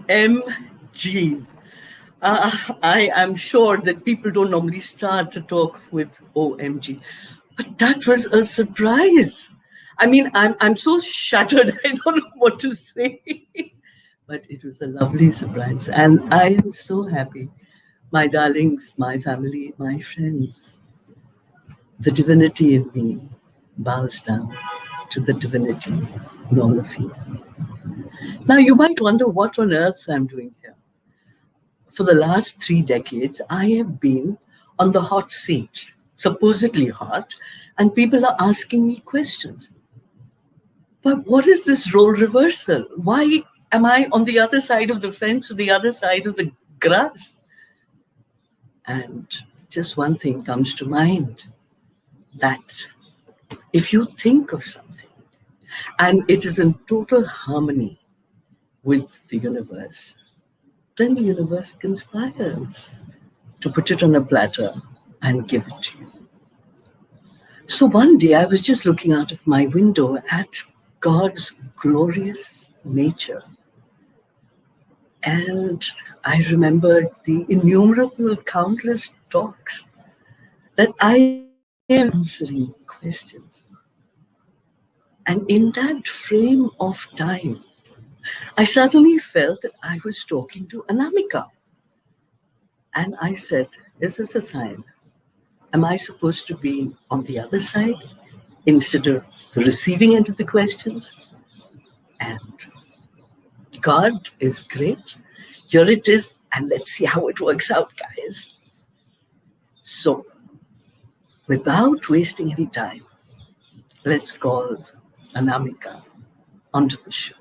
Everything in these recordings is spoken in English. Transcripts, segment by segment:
OMG. I am sure that people don't normally start to talk with OMG, but that was a surprise. I mean, I'm so shattered. I don't know what to say, but it was a lovely surprise, and I am so happy. My darlings, my family, my friends, the divinity in me bows down to the divinity in all of you. Now, you might wonder what on earth I'm doing here. For the last 3 decades, I have been on the hot seat, supposedly hot, and people are asking me questions. But what is this role reversal? Why am I on the other side of the fence or the other side of the grass? And just one thing comes to mind, that if you think of something and it is in total harmony with the universe, then the universe conspires to put it on a platter and give it to you. So one day I was just looking out of my window at God's glorious nature. And I remembered the innumerable, countless talks that I have answering questions. And in that frame of time, I suddenly felt that I was talking to Anamika. And I said, is this a sign? Am I supposed to be on the other side instead of the receiving end of the questions? And God is great. Here it is. And let's see how it works out, guys. So, without wasting any time, let's call Anamika onto the show.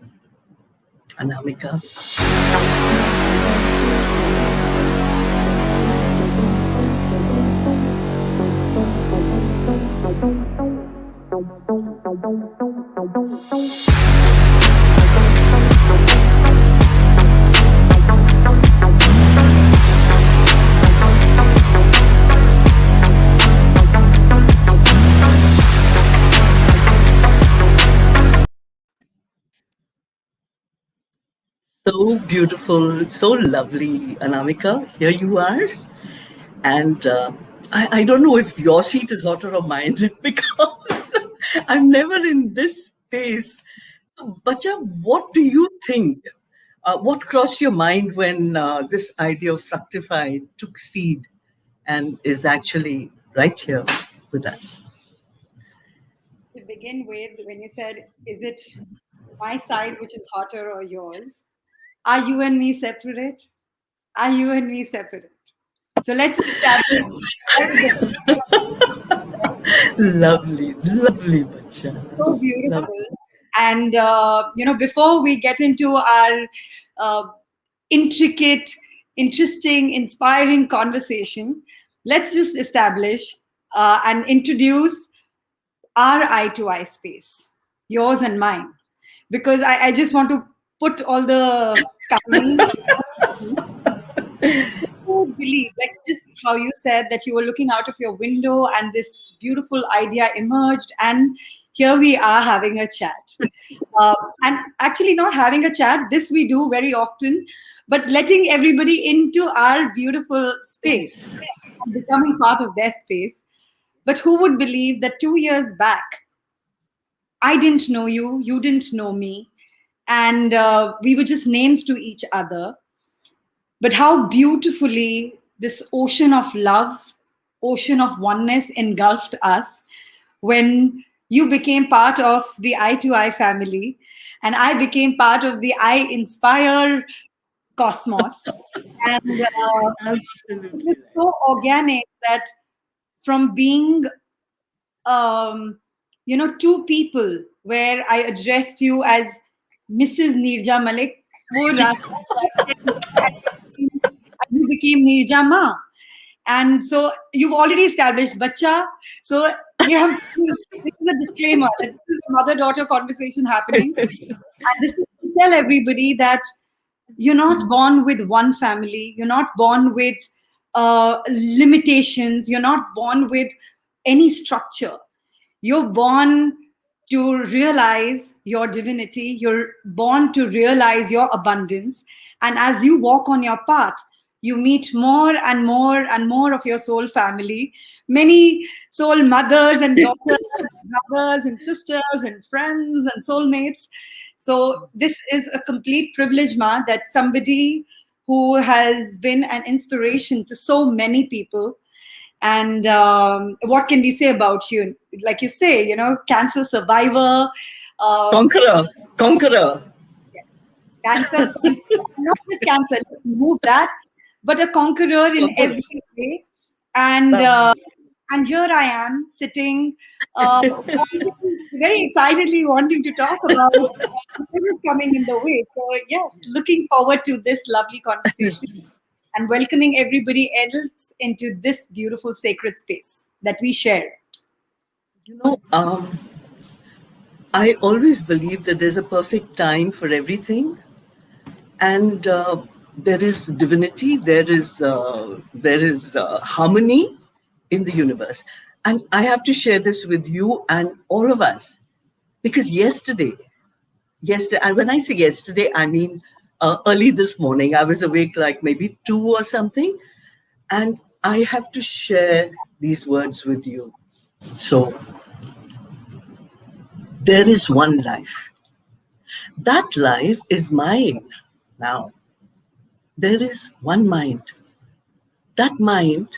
Anamika. So beautiful, so lovely, Anamika. Here you are. And I don't know if your seat is hotter or mine because I'm never in this space. So, Bacha, what do you think? What crossed your mind when this idea of Fructify took seed and is actually right here with us? To begin with, when you said, is it my side which is hotter or yours? Are you and me separate? Are you and me separate? So let's establish. Lovely, lovely, Bacha. So beautiful. And, before we get into our intricate, interesting, inspiring conversation, let's just establish and introduce our eye-to-eye space, yours and mine. Because I just want to put all the who would believe, like just how you said that you were looking out of your window and this beautiful idea emerged, and here we are having a chat. And actually, not having a chat, this we do very often, but letting everybody into our beautiful space, becoming part of their space. But who would believe that 2 years back, I didn't know you, you didn't know me, and we were just names to each other. But how beautifully this ocean of love, ocean of oneness engulfed us when you became part of the I2I family and I became part of the I Inspire cosmos. And it was so organic that from being, two people where I addressed you as Mrs. Neerja Malik, you became Neerja Ma. And so you've already established Bacha. So we have this is a disclaimer that this is a mother-daughter conversation happening. And this is to tell everybody that you're not born with one family. You're not born with limitations. You're not born with any structure. You're born to realize your divinity. You're born to realize your abundance. And as you walk on your path, you meet more and more and more of your soul family, many soul mothers and daughters, brothers and sisters and friends and soulmates. So this is a complete privilege, Ma, that somebody who has been an inspiration to so many people. And what can we say about you? Like you say, cancer survivor, um, Conqueror, conqueror. cancer, not just cancer, let's move that, but a conqueror in Conqueror. every way. And and here I am sitting, very excitedly wanting to talk about whatever is coming in the way. So yes, looking forward to this lovely conversation and welcoming everybody else into this beautiful sacred space that we share. You know, I always believe that there's a perfect time for everything, and there is divinity, there is harmony in the universe. And I have to share this with you and all of us, because yesterday, and when I say yesterday, I mean early this morning. I was awake like maybe 2 or something, and I have to share these words with you. So, there is one life. That life is mine now. There is one mind. That mind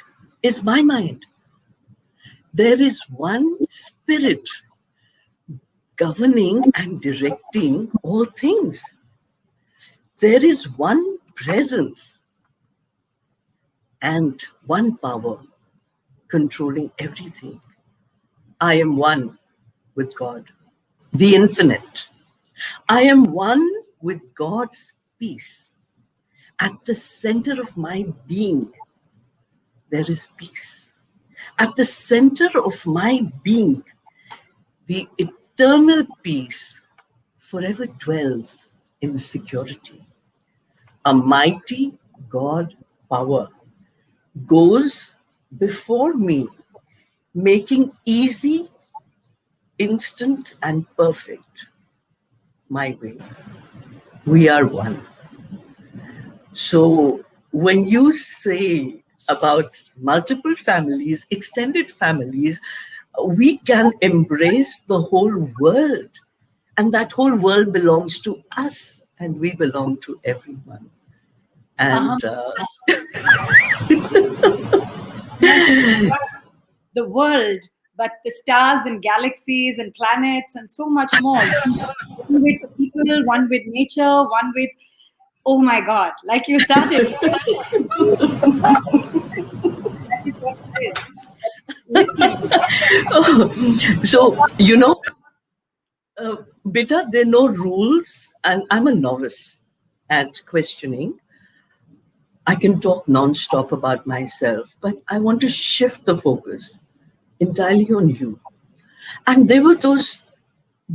is my mind. There is one spirit governing and directing all things. There is one presence and one power controlling everything. I am one with God, the infinite. I am one with God's peace. At the center of my being, there is peace. At the center of my being, the eternal peace forever dwells in security. A mighty God power goes before me, making easy, instant, and perfect my way. We are one. So when you say about multiple families, extended families, we can embrace the whole world. And that whole world belongs to us, and we belong to everyone. Uh-huh. And The world, but the stars and galaxies and planets and so much more. One with people, one with nature, one with, oh my God, like you started. That is what it is. Literally. so, Beta, there are no rules, and I'm a novice at questioning. I can talk non-stop about myself, but I want to shift the focus entirely on you. And there were those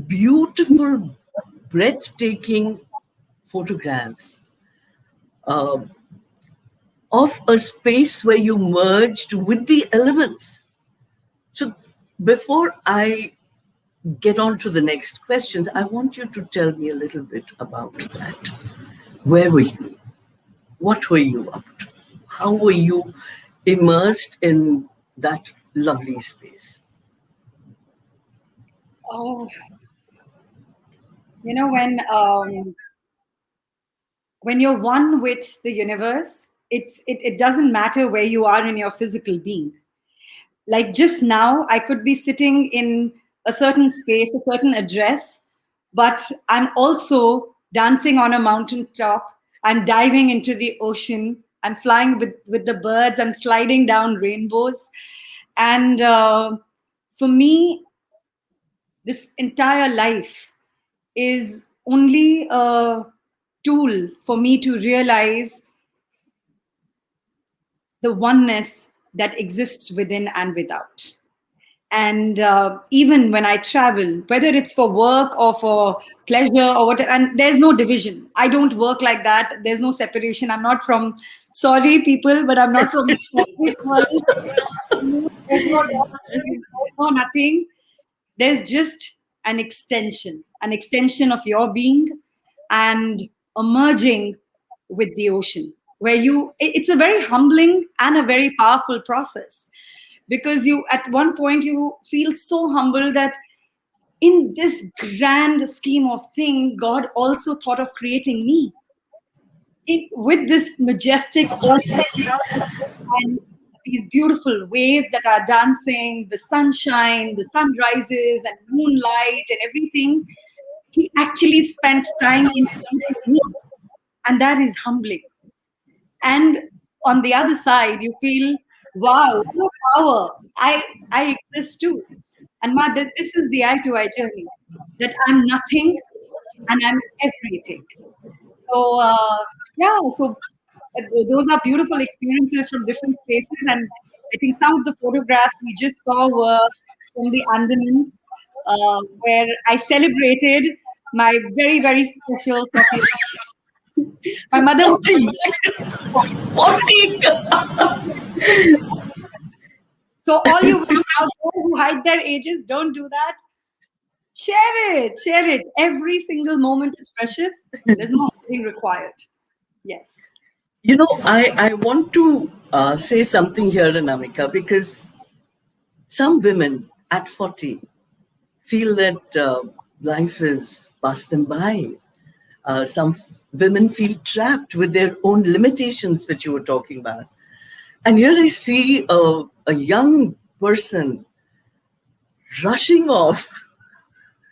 beautiful, breathtaking photographs uh, of a space where you merged with the elements. So before I get on to the next questions, I want you to tell me a little bit about that. Where were you? What were you up to? How were you immersed in that lovely space? Oh, you know, when you're one with the universe, it doesn't matter where you are in your physical being. Like just now, I could be sitting in a certain space, a certain address, but I'm also dancing on a mountaintop. I'm diving into the ocean. I'm flying with the birds. I'm sliding down rainbows. And for me, this entire life is only a tool for me to realize the oneness that exists within and without. And even when I travel, whether it's for work or for pleasure or whatever, and there's no division. I don't work like that. There's no separation. I'm not from, sorry people, but I'm not from the corporate world. There's no nothing. There's just an extension of your being, and emerging with the ocean, where it's a very humbling and a very powerful process, because you, at one point, you feel so humble that in this grand scheme of things, God also thought of creating me with this majestic ocean and these beautiful waves that are dancing, the sunshine, the sunrises and moonlight and everything. He actually spent time in me, and that is humbling. And on the other side, you feel, wow, what power! I exist too. And this is the eye to eye journey, that I'm nothing and I'm everything. So those are beautiful experiences from different spaces, and I think some of the photographs we just saw were from the Andamans, where I celebrated my very, very special copy. My mother. So all you women out there who hide their ages, don't do that. Share it. Every single moment is precious. There's no hiding required. Yes. I want to say something here, Anamika, because some women at 40 feel that life is passed them by. Some women feel trapped with their own limitations that you were talking about. And here I see a young person rushing off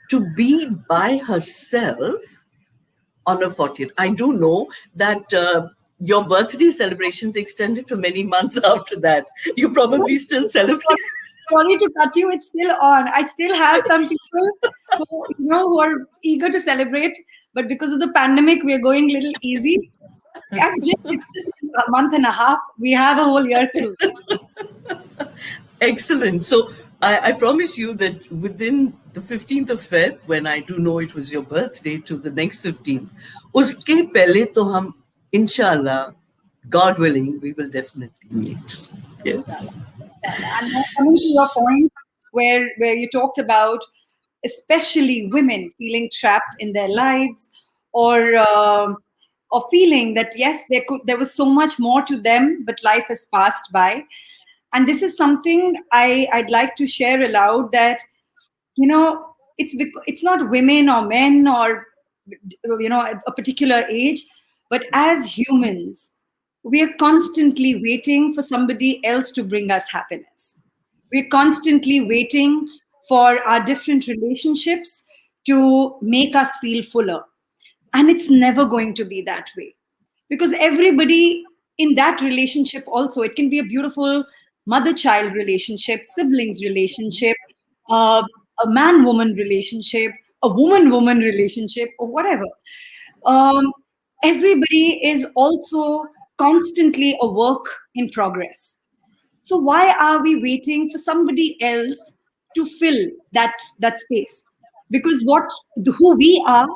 to be by herself on her 40th. I do know that your birthday celebrations extended for many months after that. You probably still celebrate. Sorry to cut you, it's still on. I still have some people who are eager to celebrate, but because of the pandemic, we're going a little easy. It's just a month and a half. We have a whole year through. Excellent. So I promise you that within the 15th of Feb, when I do know it was your birthday, to the next 15th, uske pehle to hum, inshallah, God willing, we will definitely meet. Yes. And coming to your point, where you talked about, especially women feeling trapped in their lives, or feeling that yes, there was so much more to them, but life has passed by. And this is something I'd like to share aloud, that it's not women or men or a particular age, but as humans, we are constantly waiting for somebody else to bring us happiness. We're constantly waiting for our different relationships to make us feel fuller. And it's never going to be that way. Because everybody in that relationship also, it can be a beautiful mother-child relationship, siblings relationship, a man-woman relationship, a woman-woman relationship, or whatever. Everybody is also constantly a work in progress. So why are we waiting for somebody else to fill that space? Because who we are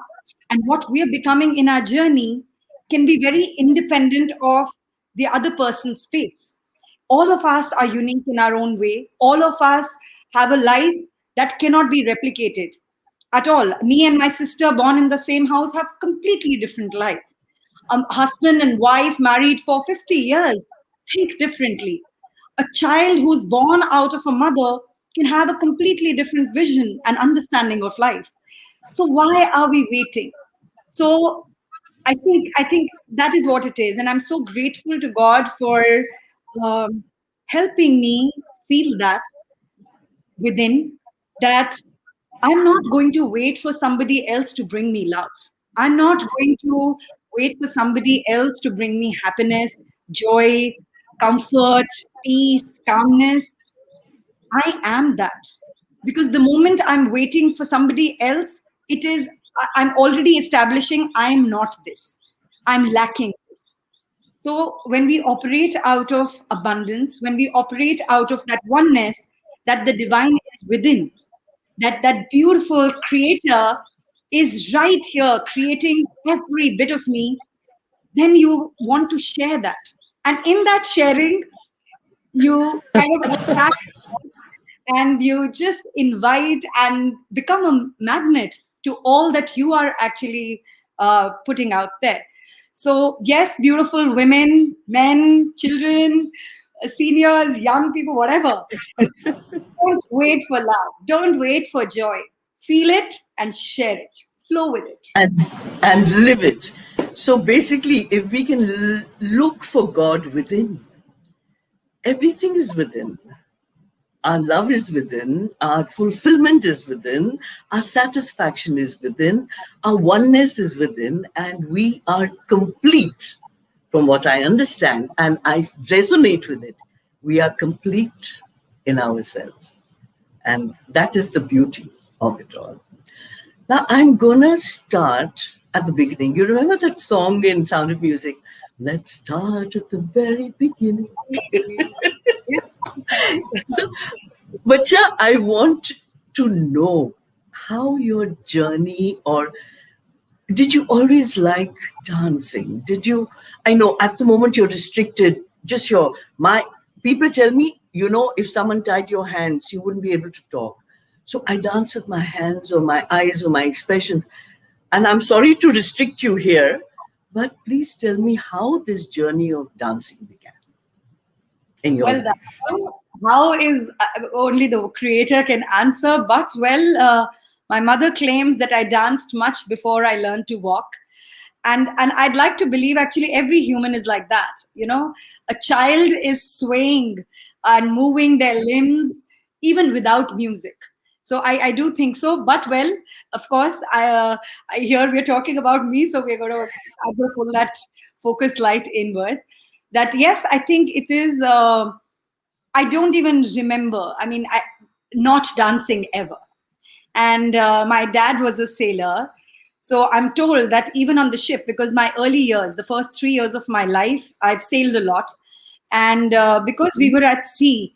and what we are becoming in our journey can be very independent of the other person's space. All of us are unique in our own way. All of us have a life that cannot be replicated at all. Me and my sister, born in the same house, have completely different lives. Husband and wife married for 50 years think differently. A child who's born out of a mother can have a completely different vision and understanding of life. So why are we waiting? So I think that is what it is, and I'm so grateful to God for helping me feel that within, that I'm not going to wait for somebody else to bring me love. I'm not going to wait for somebody else to bring me happiness, joy, comfort, peace, calmness. I am that. Because the moment I'm waiting for somebody else, I'm already establishing I am not this. I'm lacking this. So when we operate out of abundance, when we operate out of that oneness, that the divine is within, that beautiful creator is right here creating every bit of me, then you want to share that. And in that sharing, you kind of attract and you just invite and become a magnet to all that you are actually putting out there. So yes, beautiful women, men, children, seniors, young people, whatever. Don't wait for love. Don't wait for joy. Feel it and share it. Flow with it. and and live it. So basically, if we can look for God within, everything is within. Our love is within, our fulfillment is within, our satisfaction is within, our oneness is within, and we are complete. From what I understand, and I resonate with it, we are complete in ourselves. And that is the beauty of it all. Now, I'm gonna start at the beginning. You remember that song in Sound of Music? Let's start at the very beginning. So, Bacha, I want to know how your journey, or did you always like dancing? Did you? I know at the moment you're restricted. Just my people tell me, if someone tied your hands, you wouldn't be able to talk. So I dance with my hands or my eyes or my expressions. And I'm sorry to restrict you here, but please tell me how this journey of dancing began in your Well, life. how is only the creator can answer. But well, my mother claims that I danced much before I learned to walk, and I'd like to believe actually every human is like that. A child is swaying and moving their limbs even without music. So I do think so. But well, of course, I hear we're talking about me, so I'm going to pull that focus light inward. That yes, I think it is. I don't even remember. I mean, not dancing ever. And my dad was a sailor. So I'm told that even on the ship, because my early years, the first 3 years of my life, I've sailed a lot. And because we were at sea,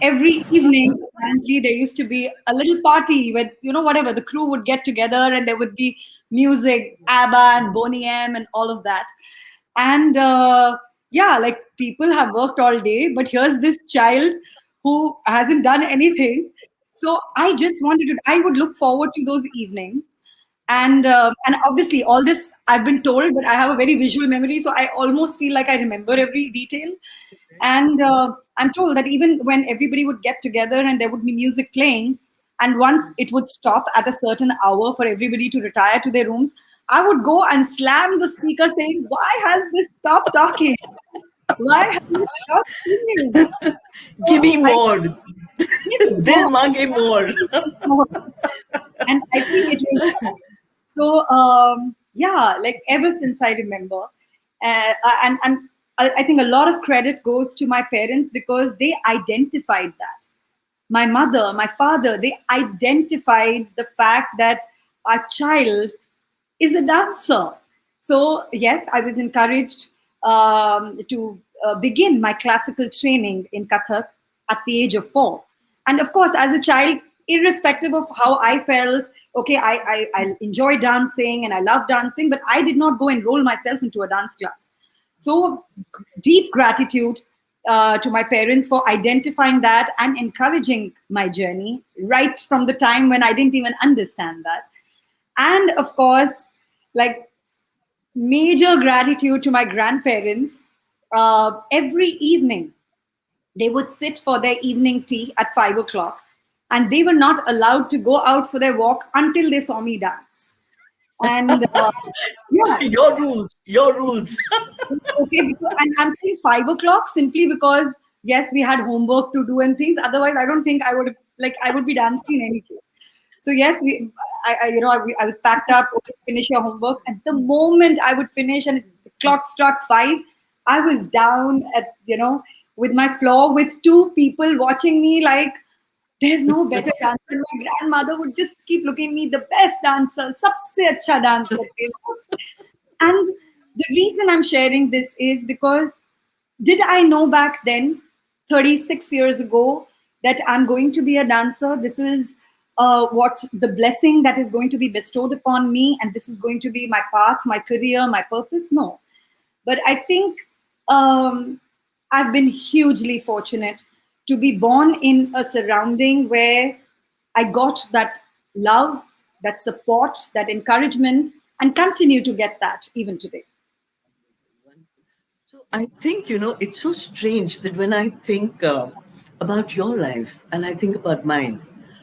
every evening, apparently, there used to be a little party where, whatever, the crew would get together and there would be music, ABBA and Boney M and all of that. And yeah, like people have worked all day, but here's this child who hasn't done anything. So I just wanted to, I would look forward to those evenings. And obviously all this I've been told, but I have a very visual memory, so I almost feel like I remember every detail. And I'm told that even when everybody would get together and there would be music playing, and once it would stop at a certain hour for everybody to retire to their rooms, I would go and slam the speaker saying, "Why has this stopped talking? Why has it stopped singing?" Give So me I more. think Dil mange more. more. And I think it was that. So yeah, like ever since I remember, and I think a lot of credit goes to my parents because they identified that. My mother, my father, they identified the fact that our child is a dancer. So yes, I was encouraged to begin my classical training in Kathak at the age of 4. And of course, as a child, irrespective of how I felt, okay, I enjoy dancing and I love dancing, but I did not go enroll myself into a dance class. So deep gratitude to my parents for identifying that and encouraging my journey right from the time when I didn't even understand that. And of course, like major gratitude to my grandparents. Every evening, they would sit for their evening tea at 5 o'clock, and they were not allowed to go out for their walk until they saw me dance. And yeah, Your rules. Your rules. okay, because, and I'm saying 5 o'clock simply because yes, we had homework to do and things. Otherwise, I don't think I would be dancing in any case. So yes, I was packed up. Okay, finish your homework. And the moment I would finish and the clock struck 5, I was down at with my floor with 2 people watching me like there's no better dancer. My grandmother would just keep looking at me, the best dancer, sabse acha dance karte ho. And the reason I'm sharing this is because did I know back then, 36 years ago, that I'm going to be a dancer? This is what the blessing that is going to be bestowed upon me, and this is going to be my path, my career, my purpose? No. But I think I've been hugely fortunate to be born in a surrounding where I got that love, that support, that encouragement, and continue to get that even today. So I think, it's so strange that when I think about your life and I think about mine,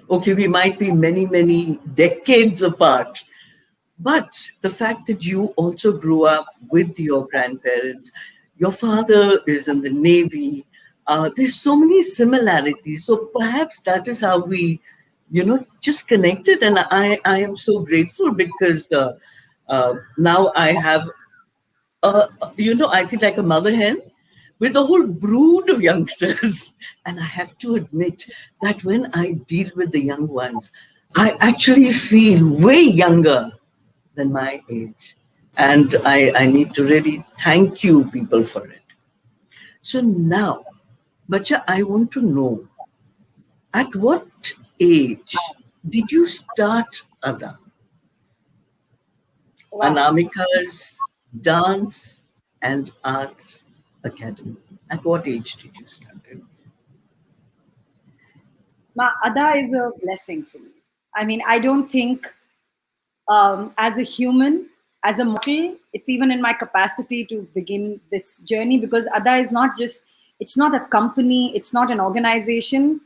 okay, we might be many, many decades apart, but the fact that you also grew up with your grandparents, your father is in the Navy, there's so many similarities. So perhaps that is how we, just connected. And I am so grateful because now I have I feel like a mother hen with a whole brood of youngsters. And I have to admit that when I deal with the young ones, I actually feel way younger than my age. And I need to really thank you people for it. So now, Bacha, I want to know at what age did you start Ada? Wow. Anamika's Dance and Arts Academy. At what age did you start it? Ma, Ada is a blessing for me. I mean, I don't think as a human, as a mortal, it's even in my capacity to begin this journey because Ada is not just, it's not a company, it's not an organization,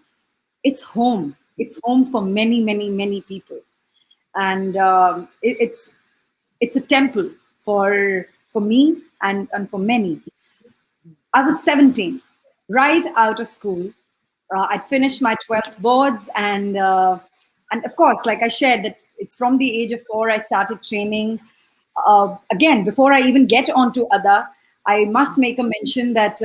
it's home. It's home for many, many, many people. And it's a temple for me and for many. I was 17, right out of school. I'd finished my 12th boards, and of course, like I shared, that it's from the age of 4 I started training. Again, before I even get onto Ada, I must make a mention that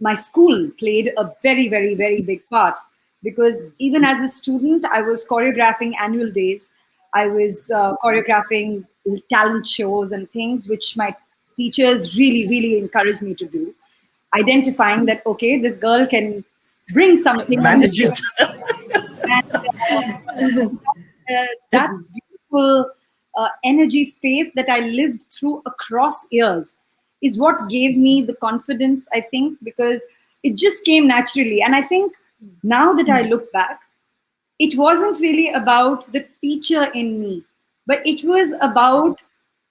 my school played a very, very, very big part because even as a student, I was choreographing annual days. I was choreographing talent shows and things which my teachers really, really encouraged me to do, identifying that, okay, this girl can bring something on the Manage show. it. And that beautiful energy space that I lived through across years is what gave me the confidence, I think, because it just came naturally. And I think now that I look back, it wasn't really about the teacher in me, but it was about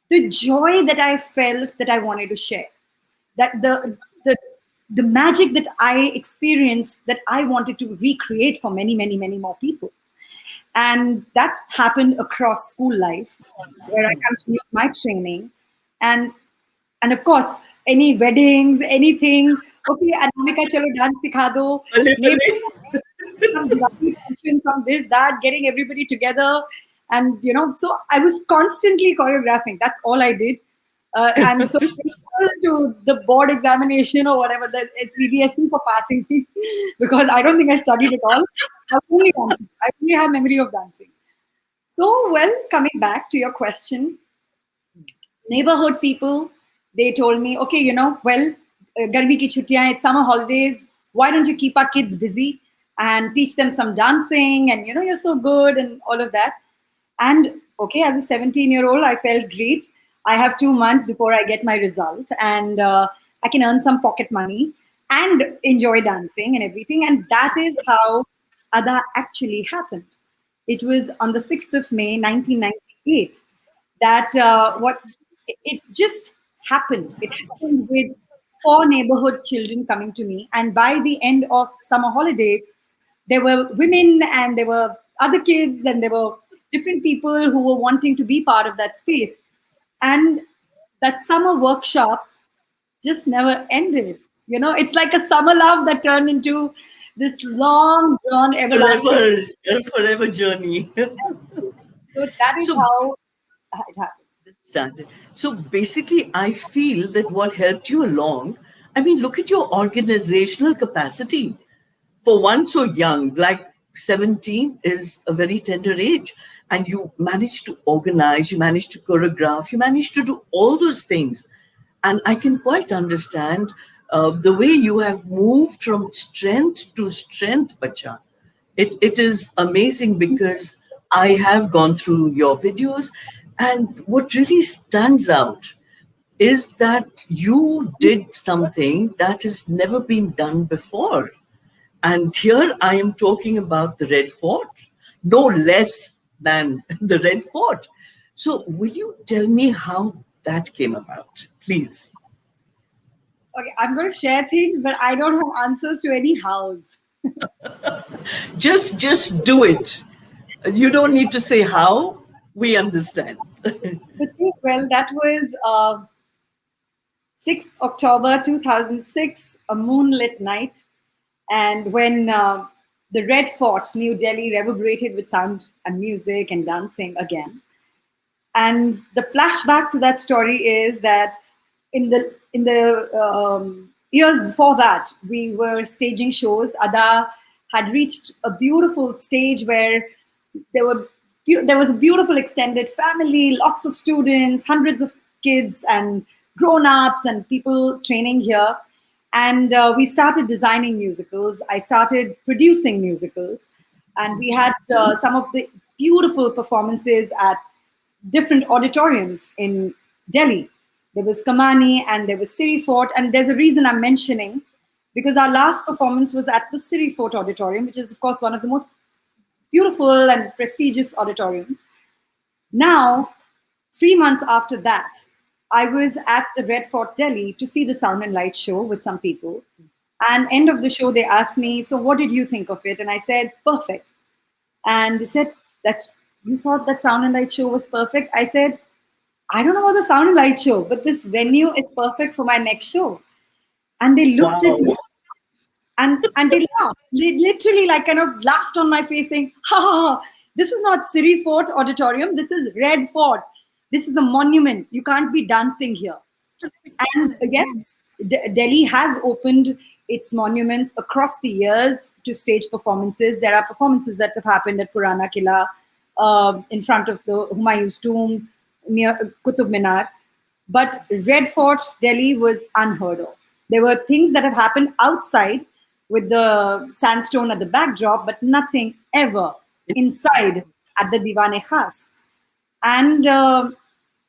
the joy that I felt that I wanted to share. That the magic that I experienced that I wanted to recreate for many, many, many more people. And that happened across school life, where I continued my training. And and of course, any weddings, anything, okay, Anamika, chalo dance sikha do. Bale, Maybe bale. some Diwali function, some this, that, getting everybody together. And, so I was constantly choreographing. That's all I did. And so to the board examination or whatever, the CBSE for passing me, because I don't think I studied at all. I only dancing. I only have memory of dancing. So, well, coming back to your question, neighborhood people, they told me, okay, well, garmi ki chuttiyan, it's summer holidays. Why don't you keep our kids busy and teach them some dancing? And you're so good and all of that. And okay, as a 17-year-old, I felt great. I have 2 months before I get my result, and I can earn some pocket money and enjoy dancing and everything. And that is how Ada actually happened. It was on the 6th of May, 1998, that what it just happened. It happened with 4 neighborhood children coming to me, and by the end of summer holidays, there were women and there were other kids and there were different people who were wanting to be part of that space. And that summer workshop just never ended. It's like a summer love that turned into this long drawn everlasting. Forever, forever journey. So that is So how it happened. started. So basically, I feel that what helped you along, I mean, look at your organizational capacity. For one so young, like 17 is a very tender age, and you managed to organize, you managed to choreograph, you managed to do all those things. And I can quite understand the way you have moved from strength to strength, Bacha. It is amazing because I have gone through your videos, and what really stands out is that you did something that has never been done before. And here I am talking about the Red Fort, no less than the Red Fort. So, will you tell me how that came about, please? Okay, I'm going to share things, but I don't have answers to any hows. Just do it. You don't need to say how. We understand. So, well, that was 6th October 2006, a moonlit night. And when the Red Fort, New Delhi, reverberated with sound and music and dancing again. And the flashback to that story is that in the years before that, we were staging shows. Ada had reached a beautiful stage where there were there was a beautiful extended family, lots of students, hundreds of kids and grown-ups and people training here. And we started designing musicals. I started producing musicals, and we had some of the beautiful performances at different auditoriums in Delhi. There was Kamani and there was Siri Fort. And there's a reason I'm mentioning, because our last performance was at the Siri Fort Auditorium, which is, of course, one of the most beautiful and prestigious auditoriums. Now, 3 months after that, I was at the Red Fort Delhi to see the Sound and Light show with some people. And end of the show, they asked me, "So what did you think of it?" And I said, "Perfect." And they said, "That you thought that Sound and Light show was perfect?" I said, "I don't know about the Sound and Light show, but this venue is perfect for my next show." And they looked at Wow. me and they laughed. They literally like kind of laughed on my face saying, "Ha ha ha, this is not Siri Fort Auditorium, this is Red Fort. This is a monument. You can't be dancing here." And yes, Delhi has opened its monuments across the years to stage performances. There are performances that have happened at Purana Killa, in front of the Humayun's tomb, near Qutub Minar. But Red Fort, Delhi was unheard of. There were things that have happened outside with the sandstone at the backdrop, but nothing ever inside at the Diwan-e Khas. And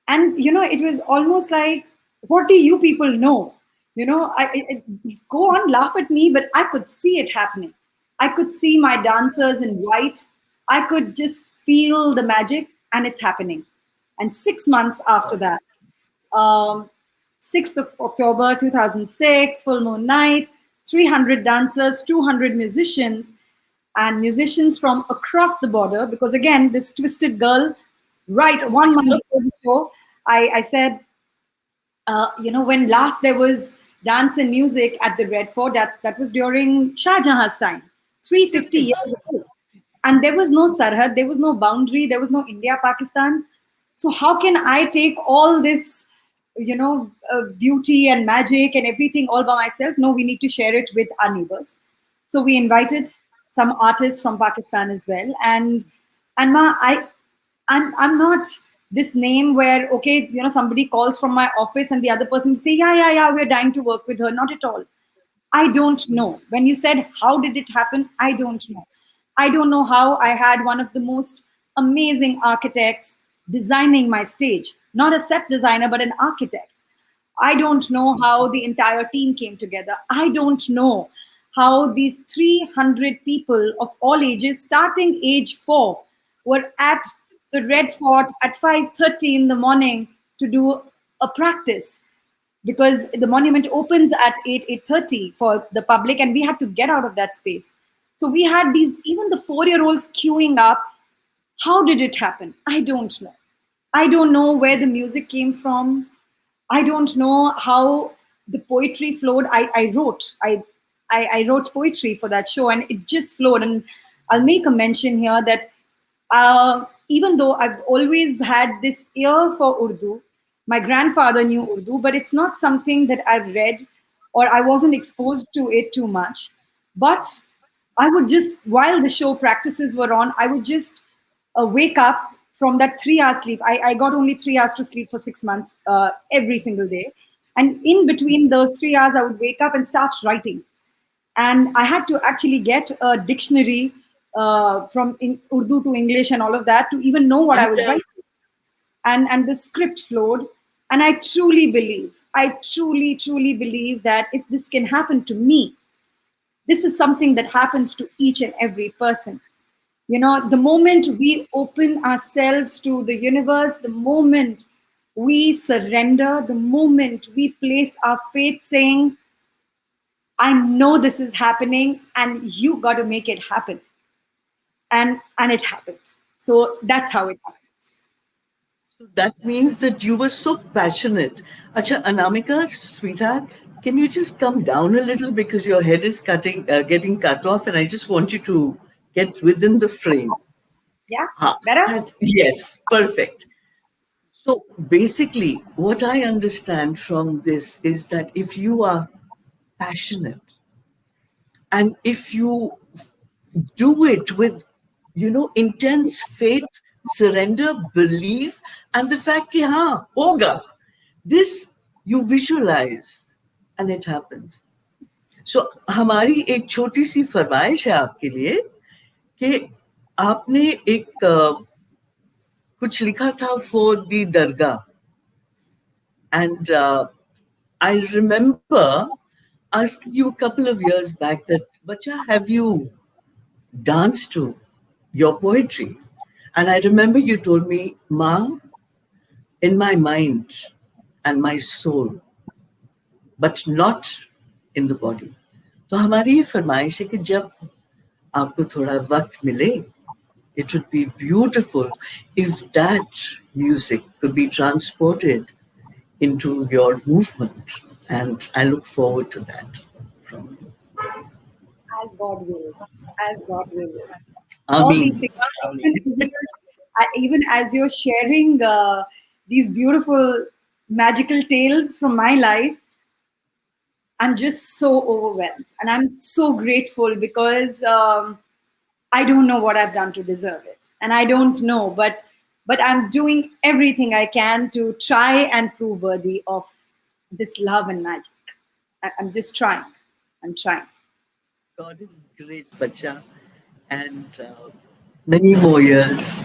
it was almost like, what do you people know? Go on, laugh at me, but I could see it happening. I could see my dancers in white. I could just feel the magic, and it's happening. And 6 months after that, um, 6th of October 2006, full moon night, 300 dancers, 200 musicians, and musicians from across the border. Because again, this twisted girl, right 1 month before the show, I said, when last there was dance and music at the Red Fort, that was during Shah Jahan's time, 350 years ago. And there was no Sarhad, there was no boundary, there was no India, Pakistan. So how can I take all this, beauty and magic and everything all by myself? No, we need to share it with our neighbors. So we invited some artists from Pakistan as well. And I'm not this name where, okay, somebody calls from my office and the other person say, yeah, yeah, yeah, we're dying to work with her. Not at all. I don't know. When you said, how did it happen? I don't know. I don't know how I had one of the most amazing architects designing my stage, not a set designer, but an architect. I don't know how the entire team came together. I don't know how these 300 people of all ages, starting age 4, were at the Red Fort at 5:30 in the morning to do a practice, because the monument opens at 8:30 for the public, and we had to get out of that space. So we had these, even the 4-year-olds queuing up. How did it happen? I don't know. I don't know where the music came from. I don't know how the poetry flowed. I wrote poetry for that show, and it just flowed. And I'll make a mention here that even though I've always had this ear for Urdu, my grandfather knew Urdu, but it's not something that I've read, or I wasn't exposed to it too much. But I would just, while the show practices were on, I would just wake up from that 3 hour sleep. I got only 3 hours to sleep for 6 months every single day. And in between those 3 hours, I would wake up and start writing. And I had to actually get a dictionary from Urdu to English and all of that to even know what I was writing. And the script flowed. And I truly believe that if this can happen to me, This is something that happens to each and every person. You know, the moment we open ourselves to the universe, the moment we surrender, the moment we place our faith, saying, I know this is happening and you got to make it happen. And it happened. So that's how it happened. So that means that you were so passionate. Acha, Anamika, sweetheart, can you just come down a little because your head is getting cut off, and I just want you to get within the frame. Yeah, Ha, better. yes, perfect. So basically, what I understand from this is that if you are passionate and if you do it with, intense faith, surrender, belief, and the fact कि हाँ होगा, this you visualize and it happens. So हमारी एक छोटी सी फरमाइश है आपके लिए कि आपने एक कुछ लिखा था for the Dargah, and I remember asking you a couple of years back that, Bacha, have you danced to your poetry? And I remember you told me, Ma, in my mind and my soul, but not in the body. तो हमारी ये फरमाइश है कि जब आपको थोड़ा वक्त मिले, it would be beautiful if that music could be transported into your movement. And I look forward to that from you. As God wills. As God wills. All these Amin. things. Amin. Even as you're sharing these beautiful magical tales from my life, I'm just so overwhelmed, and I'm so grateful because I don't know what I've done to deserve it, and I don't know, but I'm doing everything I can to try and prove worthy of this love and magic. I'm just trying. I'm trying. God is great, Bacha. And many more years.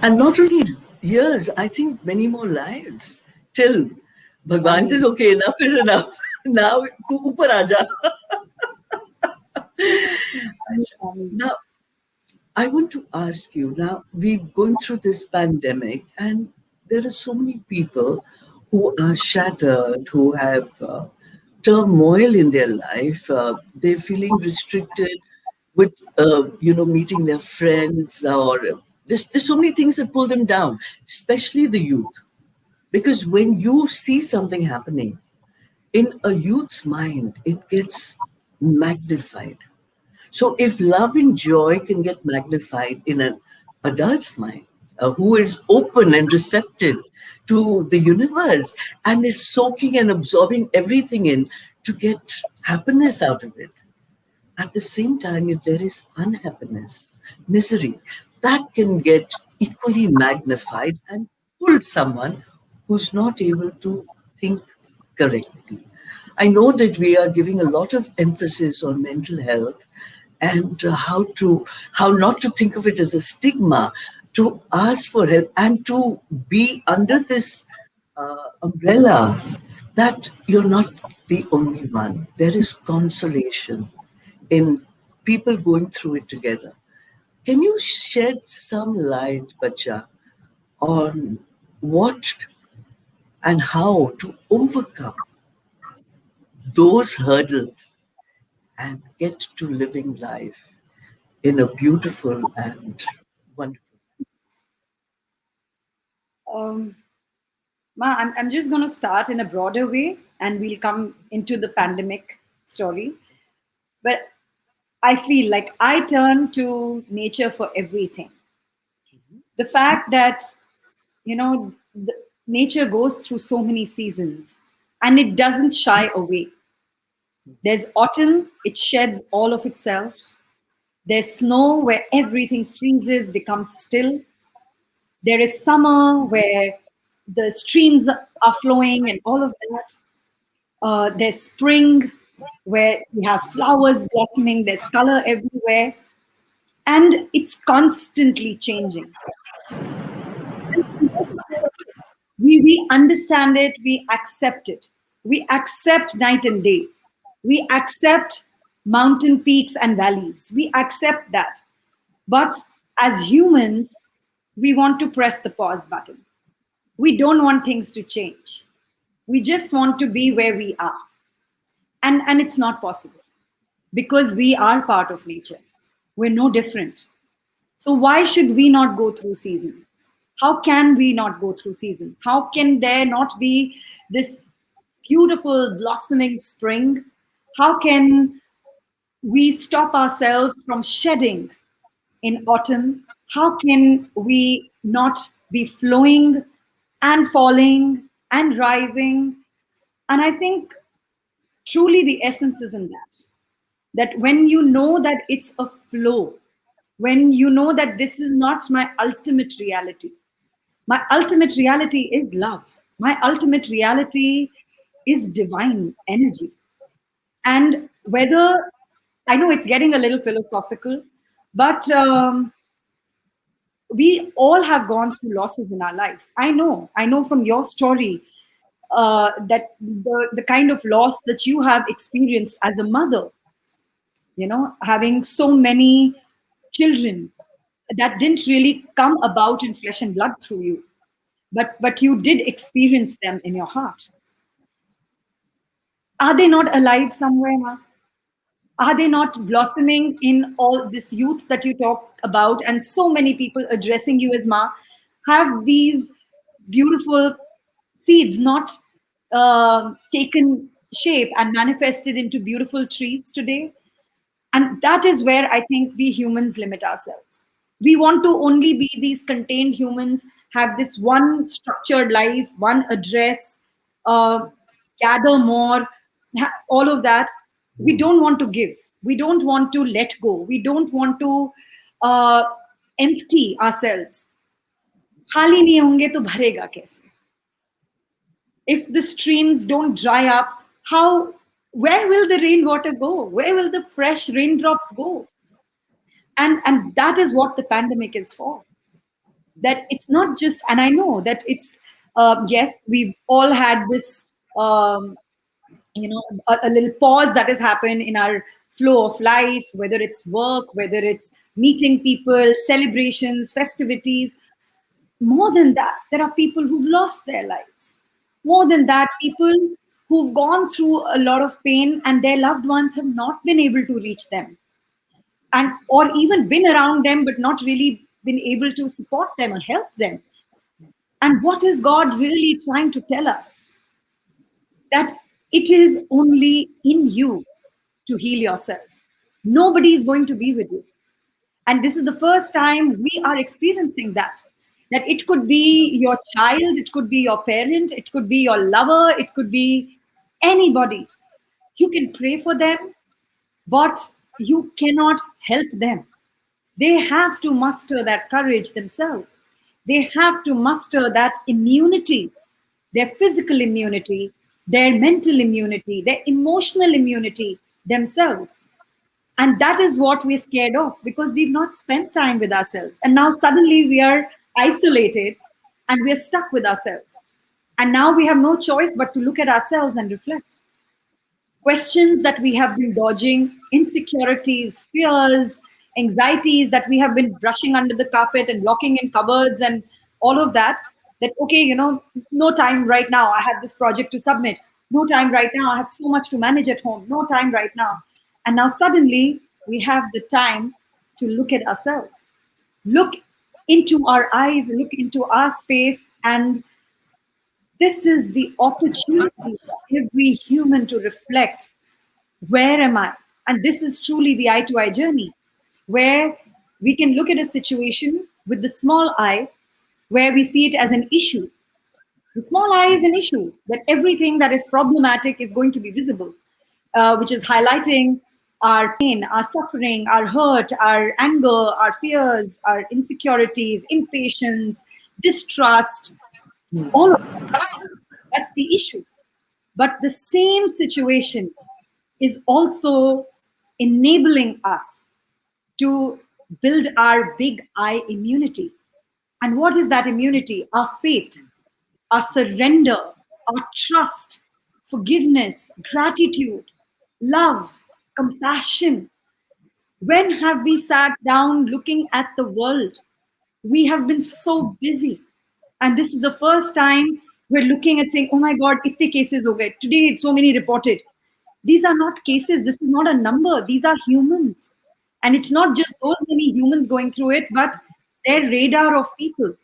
And not only years, I think many more lives. Till Bhagwan says, Amen. okay, enough is enough. Now, tu upar aaja. Amen. Now, I want to ask you, now we've gone through this pandemic, and there are so many people who are shattered, who have turmoil in their life. They're feeling restricted with, meeting their friends, or there's so many things that pull them down, especially the youth. Because when you see something happening in a youth's mind, it gets magnified. So if love and joy can get magnified in an adult's mind, who is open and receptive to the universe and is soaking and absorbing everything in to get happiness out of it. At the same time, if there is unhappiness, misery, that can get equally magnified and pull someone who's not able to think correctly. I know that we are giving a lot of emphasis on mental health and how not to think of it as a stigma, to ask for help and to be under this umbrella that you're not the only one. There is consolation in people going through it together. Can you shed some light, Bacha, on what and how to overcome those hurdles and get to living life in a beautiful and wonderful Um, Ma, I'm just going to start in a broader way and we'll come into the pandemic story. But I feel like I turn to nature for everything. The fact that, nature goes through so many seasons and it doesn't shy away. There's autumn, it sheds all of itself. There's snow where everything freezes, becomes still. There is summer where the streams are flowing and all of that. There's spring where you have flowers blossoming, there's color everywhere, and it's constantly changing. We understand it, we accept it. We accept night and day. We accept mountain peaks and valleys. We accept that. But as humans, we want to press the pause button. We don't want things to change. We just want to be where we are. And it's not possible because we are part of nature. We're no different. So why should we not go through seasons? How can we not go through seasons? How can there not be this beautiful blossoming spring? How can we stop ourselves from shedding in autumn? How can we not be flowing and falling and rising? And I think truly the essence is in that. That when you know that it's a flow, when you know that this is not my ultimate reality, my ultimate reality is love. My ultimate reality is divine energy. And whether, I know it's getting a little philosophical, but we all have gone through losses in our life. I know from your story that the kind of loss that you have experienced as a mother, having so many children that didn't really come about in flesh and blood through you, but you did experience them in your heart. Are they not alive somewhere, Ma? Are they not blossoming in all this youth that you talk about, and so many people addressing you as Ma? Have these beautiful seeds not taken shape and manifested into beautiful trees today? And that is where I think we humans limit ourselves. We want to only be these contained humans, have this one structured life, one address, uh, gather more, all of that. We don't want to give. We don't want to let go. We don't want to uh, empty ourselves. खाली नहीं होंगे तो भरेगा कैसे? If the streams don't dry up, how, where will the rainwater go? Where will the fresh raindrops go? And that is what the pandemic is for. That it's not just, and I know that it's yes, we've all had this um, a little pause that has happened in our flow of life, whether it's work, whether it's meeting people, celebrations, festivities. More than that, there are people who've lost their lives. More than that, people who've gone through a lot of pain and their loved ones have not been able to reach them, and or even been around them but not really been able to support them or help them. And what is God really trying to tell us? That it is only in you to heal yourself. Nobody is going to be with you. And this is the first time we are experiencing that. That it could be your child, it could be your parent, it could be your lover, it could be anybody. You can pray for them, but you cannot help them. They have to muster that courage themselves. They have to muster that immunity, their physical immunity, their mental immunity, their emotional immunity themselves. And that is what we're scared of because we've not spent time with ourselves. And now suddenly we are isolated and we're stuck with ourselves. And now we have no choice but to look at ourselves and reflect. Questions that we have been dodging, insecurities, fears, anxieties that we have been brushing under the carpet and locking in cupboards and all of that. That, okay, no time right now. I have this project to submit. No time right now. I have so much to manage at home. No time right now. And now suddenly we have the time to look at ourselves, look into our eyes, look into our space. And this is the opportunity for every human to reflect, where am I? And this is truly the eye to eye journey, where we can look at a situation with the small eye, where we see it as an issue. The small eye is an issue, that everything that is problematic is going to be visible, which is highlighting our pain, our suffering, our hurt, our anger, our fears, our insecurities, impatience, distrust, all of that. That's the issue. But the same situation is also enabling us to build our big I immunity. And what is that immunity? Our faith, our surrender, our trust, forgiveness, gratitude, love. compassion. When have we sat down looking at the world? We have been so busy. And this is the first time we're looking at saying, oh my God, itte cases ho gaye. Today, so many reported. These are not cases. This is not a number. These are humans. And it's not just those many humans going through it, but their radar of people,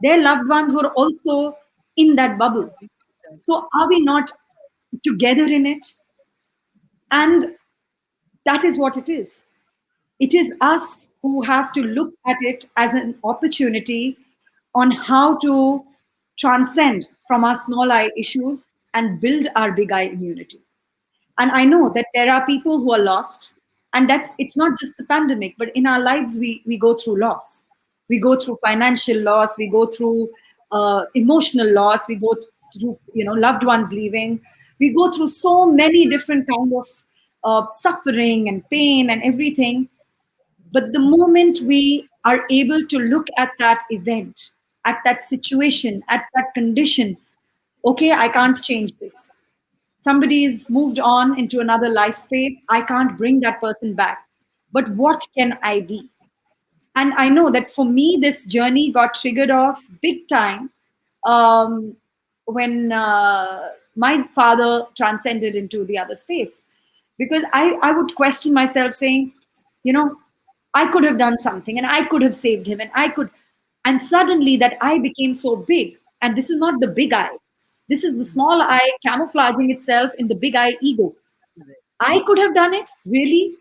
their loved ones who are also in that bubble. So are we not together in it? And that is what it is. It is us who have to look at it as an opportunity on how to transcend from our small I issues and build our big I immunity. And I know that there are people who are lost, and it's not just the pandemic, but in our lives we go through loss. We go through financial loss, we go through emotional loss, we go through loved ones leaving, we go through so many different kind of suffering and pain and everything. But the moment we are able to look at that event, at that situation, at that condition, okay, I can't change this. Somebody's moved on into another life space. I can't bring that person back. But what can I be? And I know that for me, this journey got triggered off big time um, when my father transcended into the other space. Because I would question myself saying, you know, I could have done something and I could have saved him and I could. And suddenly that I became so big. And this is not the big I. This is the small I camouflaging itself in the big I ego. I could have done it, really?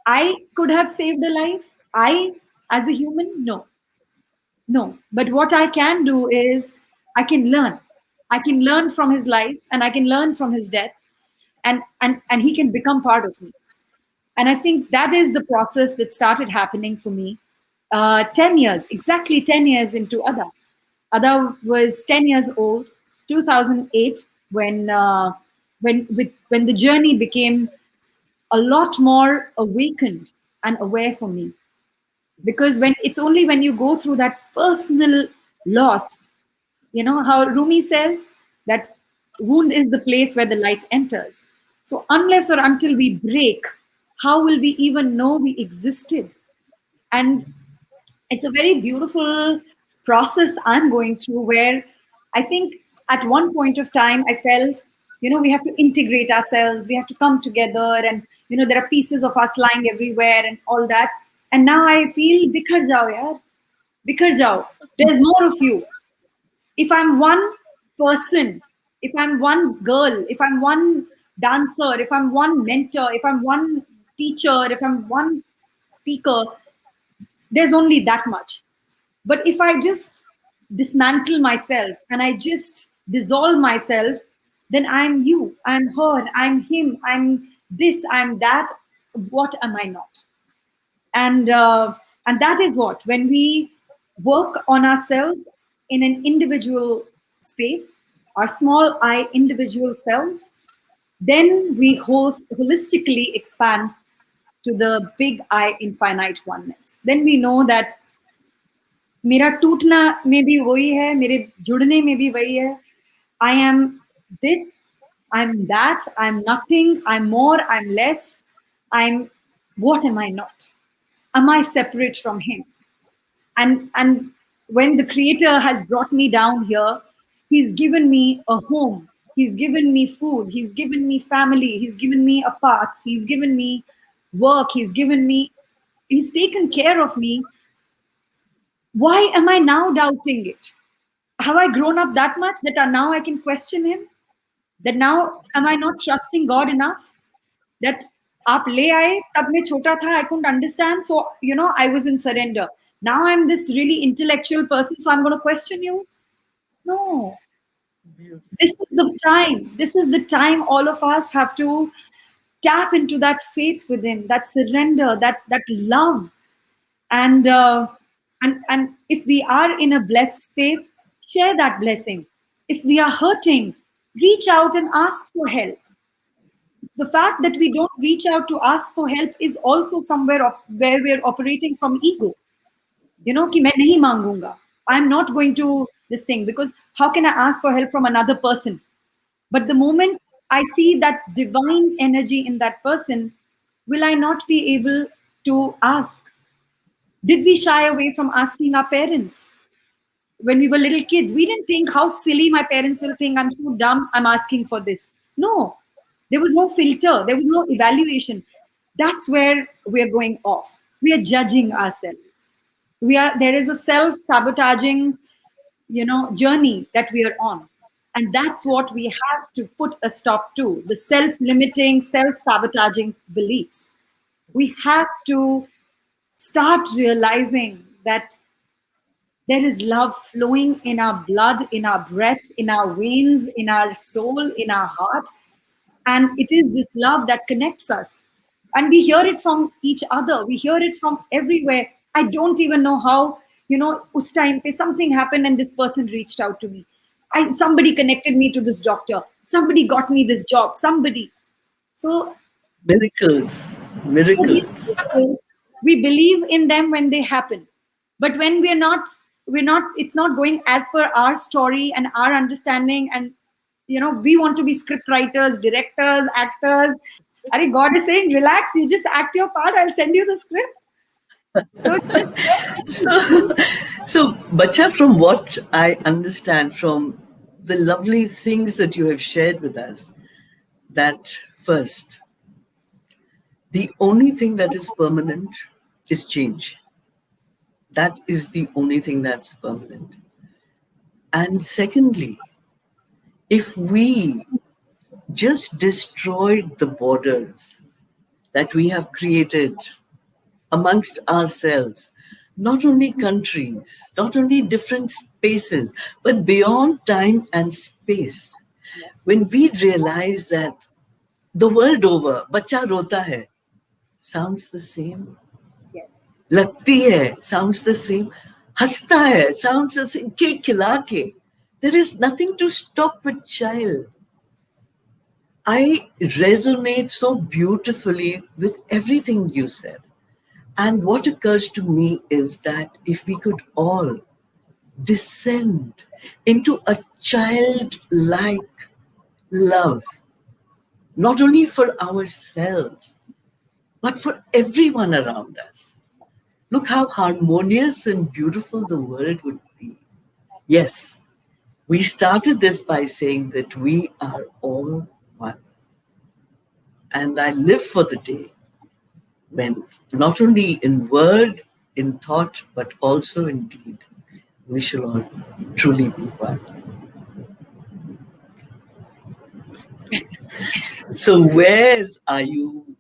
I could have saved a life? I, as a human? No, no. But what I can do is I can learn. I can learn from his life and I can learn from his death, and he can become part of me. And I think that is the process that started happening for me 10 years, exactly 10 years into Ada. Ada was 10 years old, 2008, when the journey became a lot more awakened and aware for me. Because when it's only when you go through that personal loss, you know how Rumi says that wound is the place where the light enters. So unless or until we break, how will we even know we existed? And it's a very beautiful process I'm going through, where I think at one point of time I felt, we have to integrate ourselves, we have to come together, and there are pieces of us lying everywhere and all that. And now I feel, bikhar jao yaar, bikhar jao. There's more of you. If I'm one person, if I'm one girl, if I'm one dancer, if I'm one mentor, if I'm one teacher, if I'm one speaker, there's only that much. But if I just dismantle myself and I just dissolve myself, then I'm you, I'm her, I'm him, I'm this, I'm that. What am I not? And that is what, when we work on ourselves in an individual space, our small I individual selves, then we holistically expand to the big I infinite oneness. Then we know that मेरा टूटना में भी वही है, मेरे जुड़ने में भी वही है. I am this, I'm that, I'm nothing, I'm more, I'm less, I'm, what am I not? Am I separate from him? And when the creator has brought me down here, he's given me a home, he's given me food, he's given me family, he's given me a path, he's given me work, he's taken care of me. Why am I now doubting it? Have I grown up that much that now I can question him? That now am I not trusting God enough? That aap le aaye, tab main chota tha, I couldn't understand, so I was in surrender. Now I'm this really intellectual person, so I'm going to question you? No. This is the time. This is the time all of us have to tap into that faith within, that surrender, that love. And if we are in a blessed space, share that blessing. If we are hurting, reach out and ask for help. The fact that we don't reach out to ask for help is also somewhere where we're operating from ego. Ki main nahi mangunga. I'm not going to this thing, because how can I ask for help from another person? But the moment I see that divine energy in that person, will I not be able to ask? Did we shy away from asking our parents? When we were little kids, we didn't think how silly my parents will think. I'm so dumb, I'm asking for this. No, there was no filter, there was no evaluation. That's where we're going off. We are judging ourselves. There is a self-sabotaging, journey that we are on. And that's what we have to put a stop to, the self-limiting, self-sabotaging beliefs. We have to start realizing that there is love flowing in our blood, in our breath, in our veins, in our soul, in our heart. And it is this love that connects us. And we hear it from each other, we hear it from everywhere. I don't even know how, us time pe something happened and this person reached out to me. Somebody connected me to this doctor, somebody got me this job, somebody. So Miracles, all these miracles. miracles, we believe in them when they happen, but when we're not, it's not going as per our story and our understanding. And we want to be script writers, directors, actors. I think God is saying, relax, you just act your part, I'll send you the script. So So, so, Bacha, from what I understand from the lovely things that you have shared with us, that first, the only thing that is permanent is change. That is the only thing that's permanent. And secondly, if we just destroyed the borders that we have created amongst ourselves, not only countries, not only different spaces, but beyond time and space, yes, when we realize that the world over, bacha rota hai, sounds the same. yes, लगती है sounds the same, हंसता है sounds the same, खिलखिला के. There is nothing to stop a child. I resonate so beautifully with everything you said. And what occurs to me is that if we could all descend into a childlike love, not only for ourselves, but for everyone around us, look how harmonious and beautiful the world would be. Yes, we started this by saying that we are all one. And I live for the day when, not only in word, in thought, but also in deed, we shall all truly be one. So, where are you?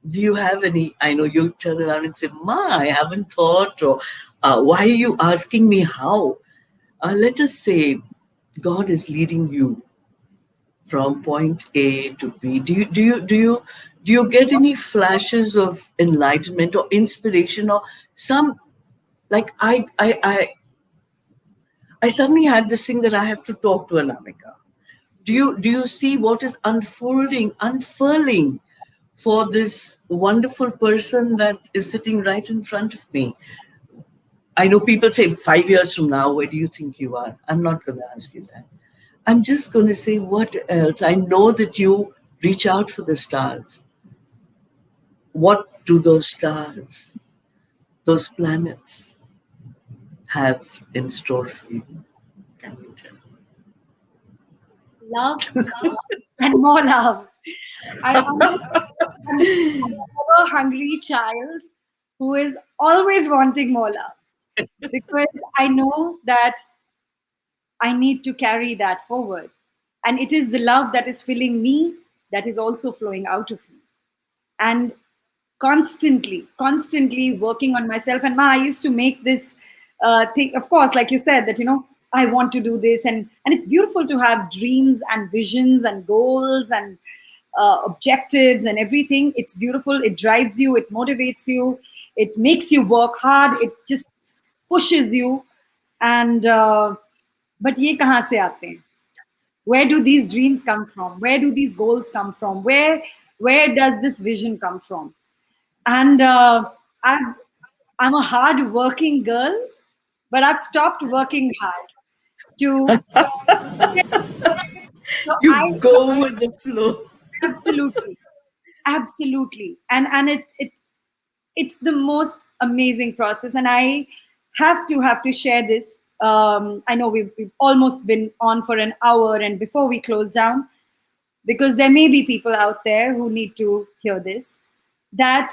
Do you have any? I know you turn around and say, Ma, I haven't thought, or why are you asking me how? Let us say God is leading you from point A to B. Do you get any flashes of enlightenment or inspiration or some, like I suddenly had this thing that I have to talk to Anamika. Do you see what is unfurling for this wonderful person that is sitting right in front of me? I know people say 5 years from now, where do you think you are? I'm not going to ask you that. I'm just going to say, what else? I know that you reach out for the stars. What do those stars, those planets, have in store for you? Can you tell? love, and more love. I'm this ever hungry child who is always wanting more love, because I know that I need to carry that forward. And it is the love that is filling me that is also flowing out of me. And constantly working on myself. And I used to make this thing, of course, like you said, that, I want to do this. And it's beautiful to have dreams and visions and goals and objectives and everything. It's beautiful. It drives you, it motivates you, it makes you work hard, it just pushes you. And but ye kahan se aate hain? Where do these dreams come from? Where do these goals come from? Where does this vision come from? And I'm, I'm a hard working girl, but I've stopped working hard to. So You go with the flow. absolutely. Absolutely. And it's the most amazing process. And I have to share this. I know we've almost been on for an hour, and before we close down, because there may be people out there who need to hear this, that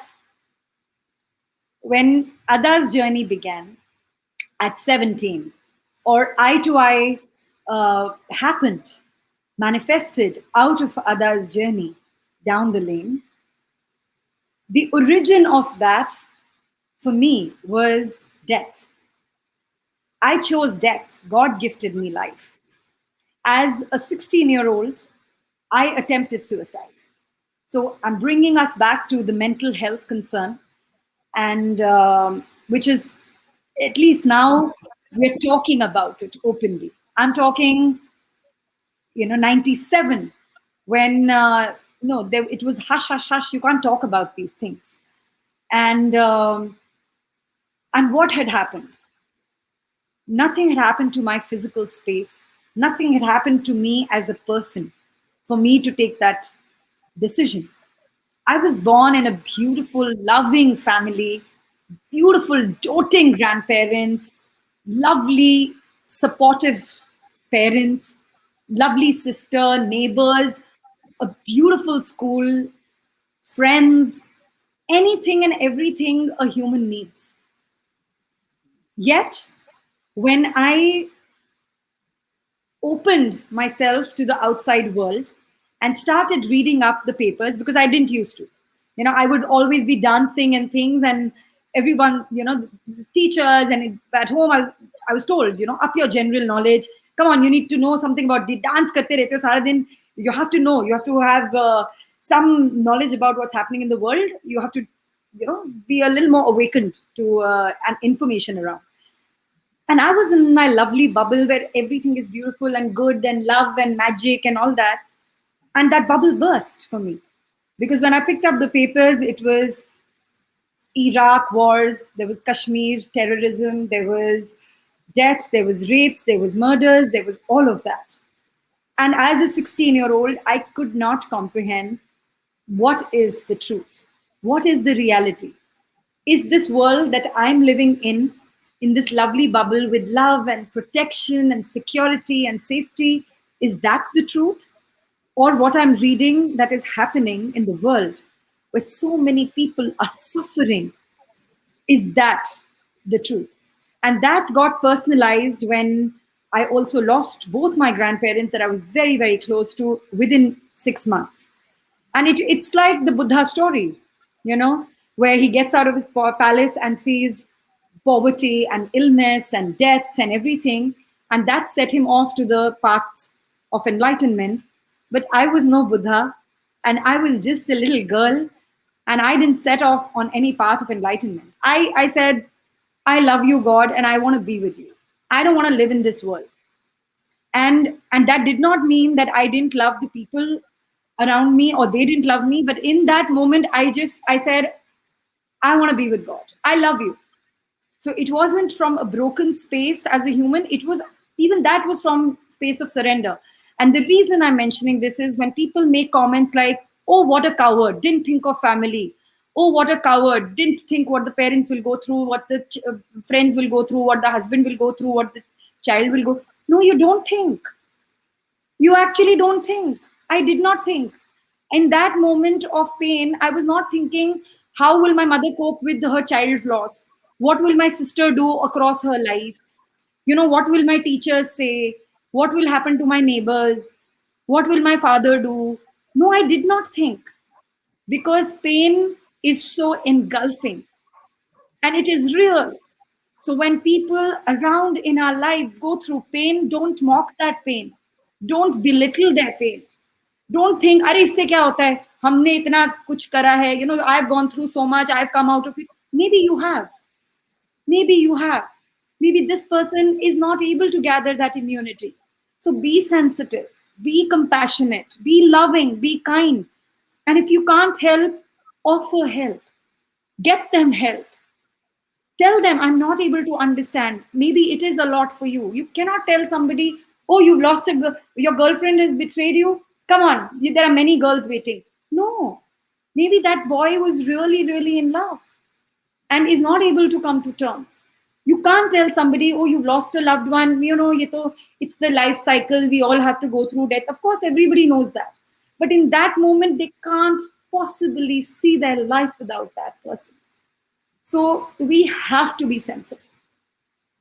when Ada's journey began at 17, or eye to eye happened, manifested out of Ada's journey down the lane, the origin of that for me was death. I chose death. God gifted me life. As a 16-year-old, I attempted suicide. So I'm bringing us back to the mental health concern, and which is, at least now, we're talking about it openly. I'm talking, 97, when no, it was hush, hush, hush. You can't talk about these things, and what had happened? Nothing had happened to my physical space. Nothing had happened to me as a person for me to take that decision. I was born in a beautiful, loving family, beautiful, doting grandparents, lovely, supportive parents, lovely sister, neighbors, a beautiful school, friends, anything and everything a human needs. Yet, when I opened myself to the outside world and started reading up the papers, because I didn't used to. I would always be dancing and things, and everyone, teachers, and at home I was told, up your general knowledge. Come on, you need to know something about the dance. Karte rehte ho sara din. You have to know. You have to have some knowledge about what's happening in the world. You have to, be a little more awakened to an information around. And I was in my lovely bubble where everything is beautiful and good and love and magic and all that. And that bubble burst for me. Because when I picked up the papers, it was Iraq wars, there was Kashmir terrorism, there was death, there was rapes, there was murders, there was all of that. And as a 16-year-old, I could not comprehend what is the truth? What is the reality? Is this world that I'm living in this lovely bubble with love and protection and security and safety, is that the truth? Or what I'm reading that is happening in the world, where so many people are suffering, is that the truth? And that got personalized when I also lost both my grandparents that I was very, very close to within 6 months. And it's like the Buddha story, where he gets out of his palace and sees poverty and illness and death and everything. And that set him off to the path of enlightenment. But I was no Buddha, and I was just a little girl, and I didn't set off on any path of enlightenment. I said, I love you, God, and I want to be with you. I don't want to live in this world. And that did not mean that I didn't love the people around me or they didn't love me. But in that moment, I said, I want to be with God. I love you. So it wasn't from a broken space as a human. It was, even that was from space of surrender. And the reason I'm mentioning this is when people make comments like, oh, what a coward, didn't think of family. Oh, what a coward, didn't think what the parents will go through, what the friends will go through, what the husband will go through, what the child will go. No, you don't think. You actually don't think. I did not think. In that moment of pain, I was not thinking, how will my mother cope with her child's loss? What will my sister do across her life? What will my teachers say? What will happen to my neighbors? What will my father do? No, I did not think, because pain is so engulfing and it is real. So when people around in our lives go through pain, don't mock that pain. Don't belittle their pain. Don't think, अरे इससे क्या होता है? हमने इतना कुछ करा है. I've gone through so much. I've come out of it. Maybe you have. Maybe you have. Maybe this person is not able to gather that immunity. So be sensitive, be compassionate, be loving, be kind. And if you can't help, offer help. Get them help. Tell them, I'm not able to understand. Maybe it is a lot for you. You cannot tell somebody, oh, you've lost your girlfriend has betrayed you. Come on, there are many girls waiting. No, Maybe that boy was really, really in love and is not able to come to terms. You can't tell somebody, oh, you've lost a loved one, it's the life cycle, we all have to go through death. Of course, everybody knows that. But in that moment, they can't possibly see their life without that person. So we have to be sensitive.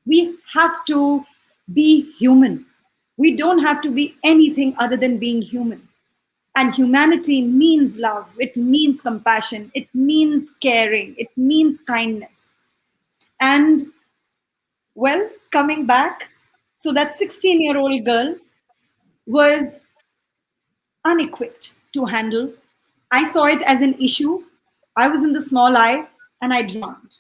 We have to be human. We don't have to be anything other than being human. And humanity means love, it means compassion, it means caring, it means kindness. And well, coming back, so that 16-year-old girl was unequipped to handle. I saw it as an issue. I was in the small eye and I drowned.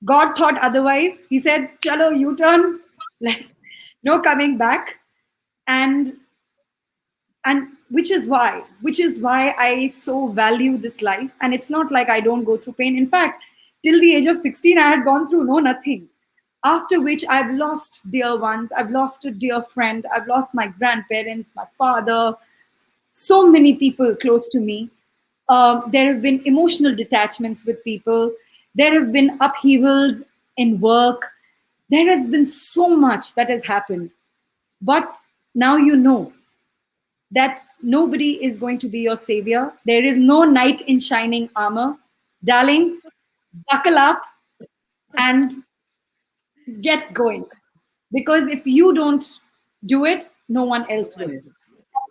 God thought otherwise. He said, Chalo, U turn, no coming back. And which is why I so value this life. And it's not like I don't go through pain. In fact, till the age of 16, I had gone through nothing. After which I've lost dear ones, I've lost a dear friend, I've lost my grandparents, my father, so many people close to me. There have been emotional detachments with people. There have been upheavals in work. There has been so much that has happened. But now you know that nobody is going to be your savior. There is no knight in shining armor. Darling, buckle up and get going. Because if you don't do it, no one else will.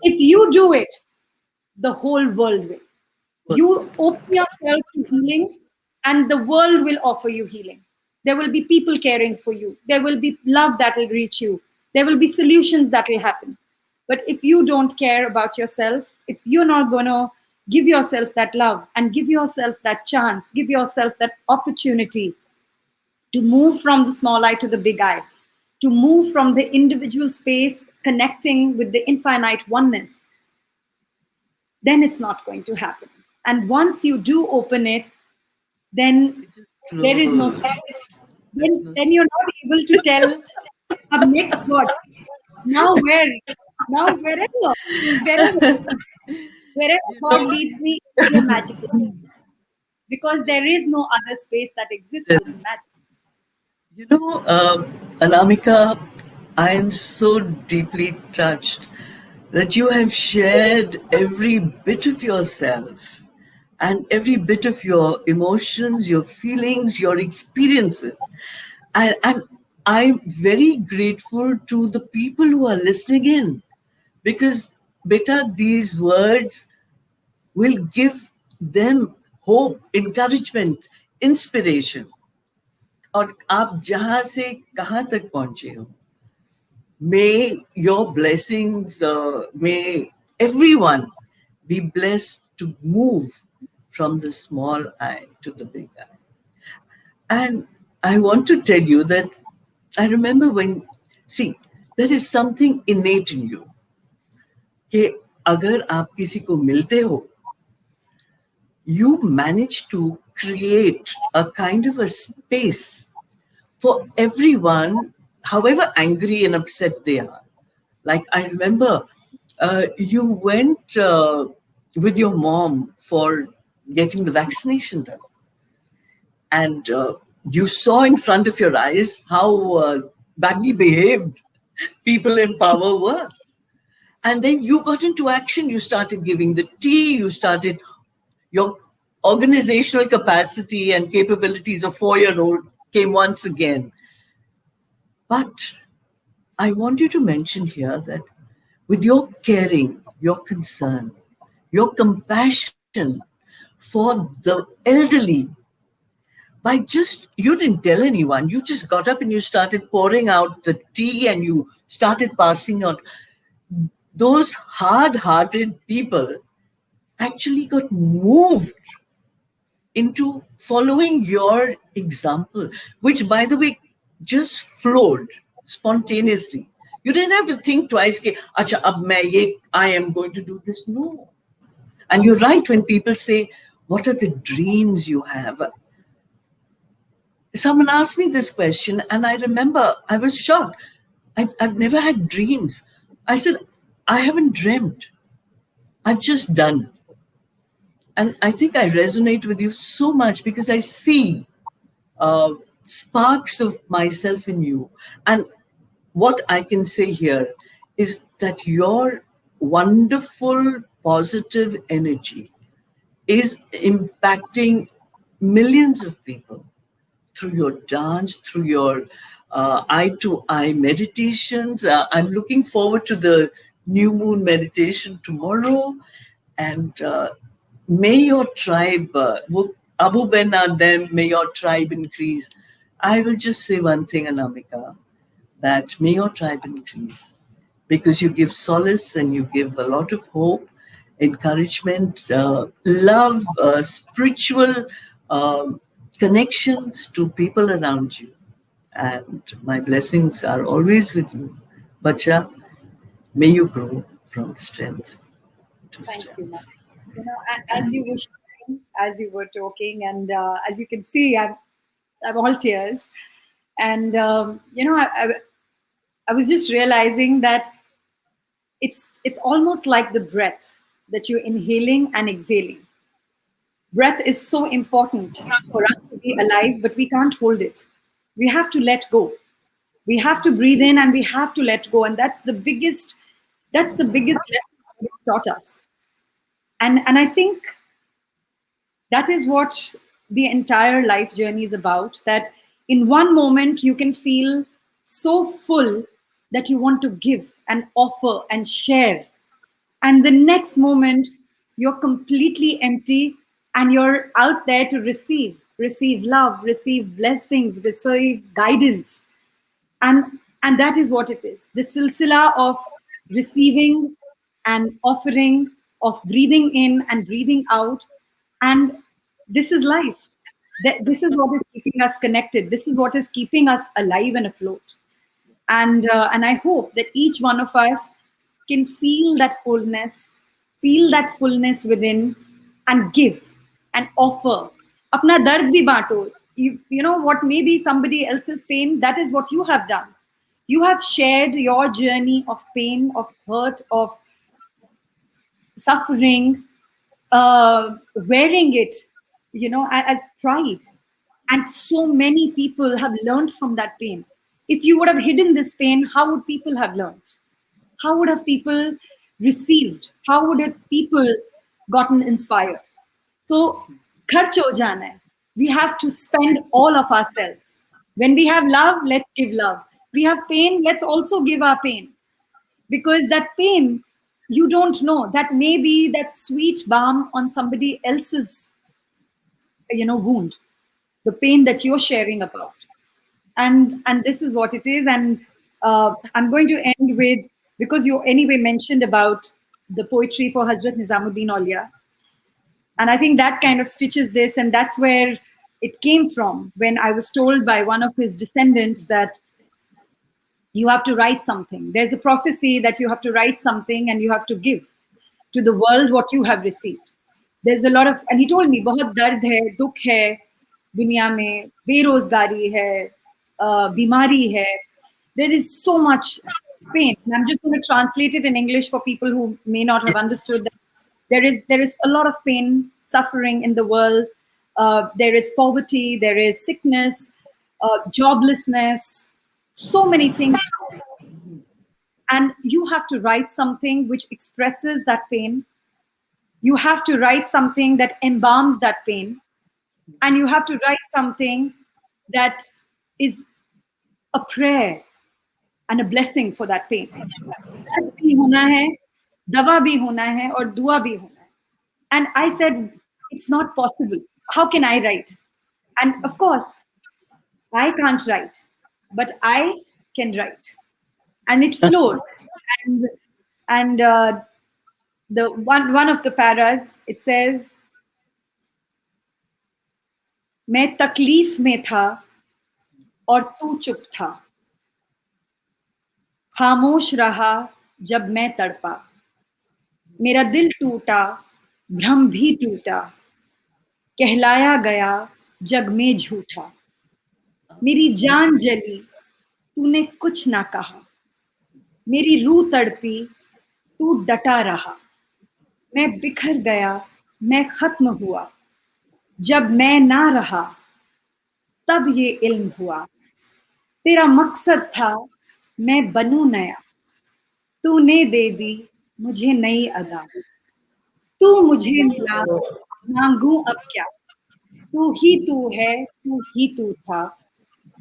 If you do it, the whole world will. You open yourself to healing, and the world will offer you healing. There will be people caring for you. There will be love that will reach you. There will be solutions that will happen. But if you don't care about yourself, if you're not going to give yourself that love and give yourself that chance, give yourself that opportunity to move from the small eye to the big eye, to move from the individual space connecting with the infinite oneness, then it's not going to happen. And once you do open it, then there is no space. Then you're not able to tell up next what. Now where? Now wherever God leads me is a magical. Because there is no other space that exists other than magic. Anamika, I am so deeply touched that you have shared every bit of yourself and every bit of your emotions, your feelings, your experiences. And I'm very grateful to the people who are listening in because, beta, these words will give them hope, encouragement, inspiration. और आप जहाँ से कहाँ तक पहुँचे हो, may your blessings, may everyone be blessed to move from the small eye to the big eye. And I want to tell you that I remember there is something innate in you. कि अगर आप किसी को मिलते हो, you manage to create a kind of a space for everyone, however angry and upset they are. Like I remember you went with your mom for getting the vaccination done. And you saw in front of your eyes how badly behaved people in power were. And then you got into action. You started giving the tea. You started your organizational capacity and capabilities of 4-year-old came once again. But I want you to mention here that with your caring, your concern, your compassion for the elderly, you didn't tell anyone, you just got up and you started pouring out the tea and you started passing out. Those hard-hearted people actually got moved into following your example, which, by the way, just flowed spontaneously. You didn't have to think twice, Acha, I am going to do this. No. And you're right when people say, what are the dreams you have? Someone asked me this question, and I remember I was shocked. I've never had dreams. I said, I haven't dreamt. I've just done. And I think I resonate with you so much because I see uh, sparks of myself in you. And what I can say here is that your wonderful positive energy is impacting millions of people through your dance, through your eye to eye meditations. I'm looking forward to the new moon meditation tomorrow. And may your tribe, Abu Ben Adem, may your tribe increase. I will just say one thing, Anamika, that may your tribe increase because you give solace and you give a lot of hope, encouragement, love, spiritual um connections to people around you. And my blessings are always with you. Bacha, may you grow from strength to Thank you, ma'am. strength. As you were sharing, as you were talking, and as you can see, I'm all tears. And I was just realizing that it's almost like the breath that you're inhaling and exhaling. Breath is so important for us to be alive, but we can't hold it. We have to let go. We have to breathe in and we have to let go. And that's the biggest lesson it's taught us. And I think that is what the entire life journey is about. That in one moment you can feel so full that you want to give and offer and share, and the next moment you're completely empty and you're out there to receive love, receive blessings, receive guidance. And that is what it is, the silsila of receiving and offering, of breathing in and breathing out. And this is life. This is what is keeping us connected, this is what is keeping us alive and afloat. And I hope that each one of us can feel that wholeness, feel that fullness within, and give and offer. Apna dard bhi baato. You know what may be somebody else's pain, that is what you have done. You have shared your journey of pain, of hurt, of suffering, wearing it, as pride. And so many people have learned from that pain. If you would have hidden this pain, how would people have learned? How would have people received? How would have people gotten inspired? So, kharch ho jana hai. We have to spend all of ourselves. When we have love, let's give love. We have pain, let's also give our pain. Because that pain, you don't know, that may be that sweet balm on somebody else's, wound, the pain that you're sharing about. And this is what it is. And I'm going to end with, because you anyway mentioned about the poetry for Hazrat Nizamuddin Aulia, and I think that kind of stitches this, and that's where it came from, when I was told by one of his descendants that you have to write something. There's a prophecy that you have to write something and you have to give to the world what you have received. There's a lot of, and he told me, बहुत दर्द है, दुख है, दुनिया में बेरोजगारी है, बीमारी है. There is so much pain. And I'm just going to translate it in English for people who may not have understood that there is a lot of pain, suffering in the world. There is poverty, there is sickness, joblessness, so many things. And you have to write something which expresses that pain. You have to write something that embalms that pain. And you have to write something that is a prayer and a blessing for that pain. दर्द भी होना है, दवा भी होना है, और दुआ भी होना है. And I said, it's not possible. How can I write? And of course, I can't write, but I can write. And it flowed. And the one of the paras, it says, मैं तकलीफ में था और तू चुप था, खामोश रहा जब मैं तड़पा, मेरा दिल टूटा, भ्रम भी टूटा, कहलाया गया जग में झूठा, मेरी जान जली, तूने कुछ ना कहा, मेरी रूह तड़पी, तू डटा रहा, मैं बिखर गया, मैं खत्म हुआ, जब मैं ना रहा तब ये इल्म हुआ, तेरा मकसद था मैं बनूं नया, तूने दे दी मुझे नई अदा, तू मुझे मिला मांगू अब क्या, तू है तू ही तू था,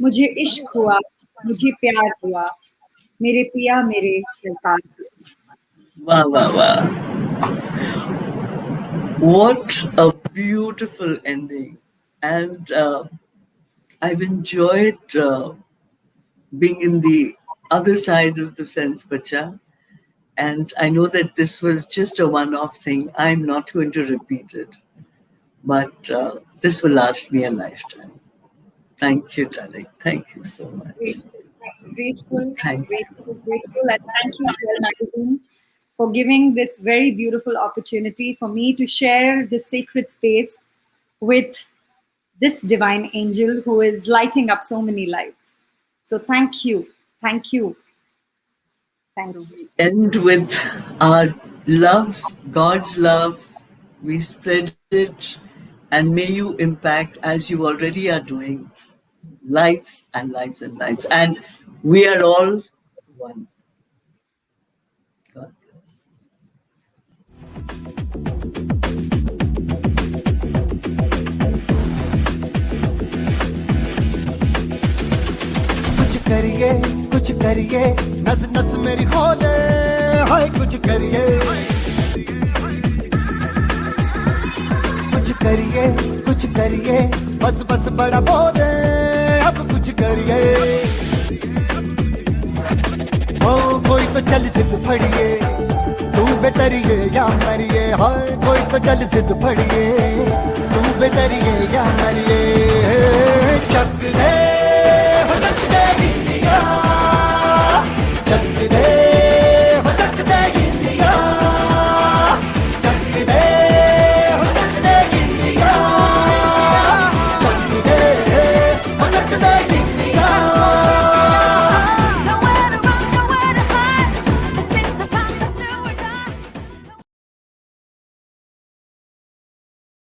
मुझे इश्क हुआ मुझे प्यार हुआ, मेरे पिया मेरे सरकार हुआ। Wow, wow, wow. What a beautiful ending. And I've enjoyed being in the other side of the fence, Bacha. And I know that this was just a one off thing. I'm not going to repeat it, but this will last me a lifetime. Thank you, darling. Thank you so much. Grateful, grateful, Thank you. grateful, grateful, and thank you, Swell Magazine, for giving this very beautiful opportunity for me to share this sacred space with this divine angel who is lighting up so many lights. So thank you, thank you, thank So you. we end with our love, God's love. We spread it, and may you impact as you already are doing lives and lives and lives. And we are all one. God bless. कुछ करिए नस नस मेरी खोले हाय कुछ करिए बस बस बड़ा बोले अब कुछ करिए ओ कोई तो चल जिद फड़िए तू बेतरिए या मरिए हाय कोई तो चल जिद फड़िए तू बेतरिए या मरिए चक दे चक